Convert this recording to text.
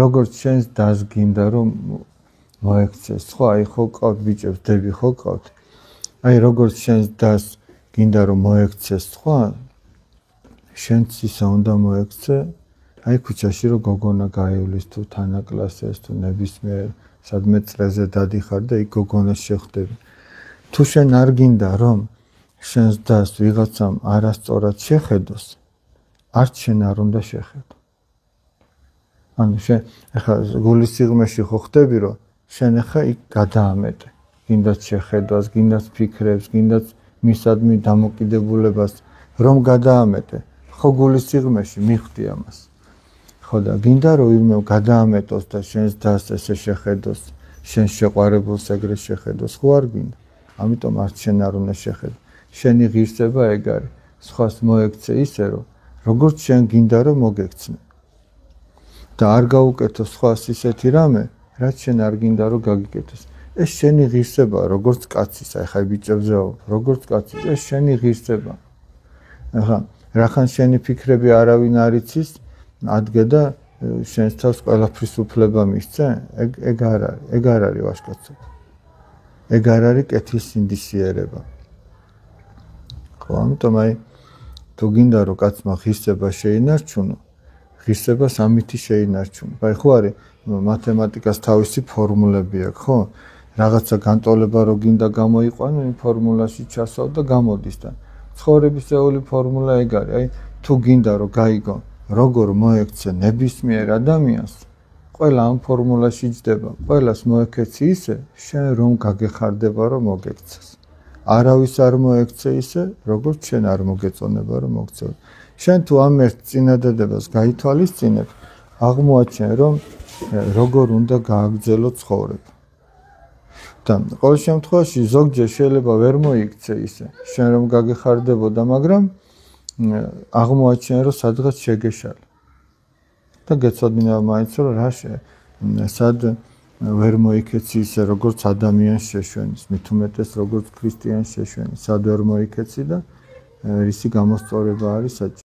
როგორც შენს დას გინდა რომ მოექცეს ხო აი ხო ყავთ ბიჭებს დები ხო ყავთ აი როგორც შენს დას გინდა რომ მოექცეს ხო შენც ისა უნდა მოექცე აი ქუჩაში რომ გოგონა გაივლის თუ თანაკლასეს თუ ნებისმიერ სადმე წრეზე დადიხარ და იქ გოგონას შეხვდები თუ შენ არ გინდა რომ შენს დას ვიღაცამ არასწორად შეხედოს არც შენ არ უნდა შეხედო ანუ შენ ახლა გულის სიღრმეში ხო ხდები რომ შენ ახლა იქ გადაამეტე გინდათ შეხედვას გინდათ ფიქრებს გინდათ მისადმი დამოკიდებულებას რომ გადაამეტე ხო გულის სიღრმეში მიხვდი ამას ხო და გინდა რომ ვინმე გადაამეტოს და შენს დას ესე შეხედოს შენ შეყვარებულს ეგრე შეხედოს ხო არ გინდა ამიტომ არც შენ არ უნდა შეხედო შენი ღირსება ეგ არის სხვას მოექცე ისე რომ როგორც შენ გინდა რომ მოგექცნე და არ გაუკეთო სხვას ისეთი რამე რაც შენ არ გინდა რომ გაგიკეთოს ეს შენი ღირსება როგორც კაცის ახლა ბიჭებზე როგორც კაცის ეს შენი ღირსება ახლა რახან შენი ფიქრები არავინ არ იცის ადგე და შენს თავს ყველაფრის უფლება მისცე ეგ არ არის ვაჟკაცობა ეგ არ არის კეთილ სინდისიერება ხო ამიტომ აი თუ გინდა რომ კაცმა ღირსება შეინარჩუნო ღირსებას ამითი შეინარჩუნო აი ხო არის მათემატიკას თავისი ფორმულები აქვს ხო რაღაცა განტოლება რო გინდა გამოიყვანო იმ ფორმულაში ჩასავ და გამოდის და ცხოვრებისეული ფორმულა ეგ არის აი თუ გინდა რომ გაიგო როგორ მოექცე ნებისმიერ ადამიანს ყველა ამ ფორმულაში ჯდება ყველას მოექცე ისე შენ რომ გაგეხარდება რომ მოგექცეს არავის არ მოექცე ისე როგორც შენ არ მოგეწონება რომ მოგცევ შენ თუ ამ ერთ წინადადებას გაითვალისწინებ აღმოაჩენ რომ როგორ უნდა გააგრძელო ცხოვრება და ყოველ შემთხვევაში ზოგჯერ შეიძლება ვერ მოიქცე ისე შენ რომ გაგეხარდებოდა მაგრამ აღმოაჩენ რომ სადღაც შეგეშალა და გეცოდინება მაინც რომ რა სად ვერ მოიქეცი ისე როგორც ადამიანს შეშვენის მით უმეტეს როგორც ქრისტიანს შეშვენის სად ვერ მოიქეცი და რისი გამოსწორება არის საჭირო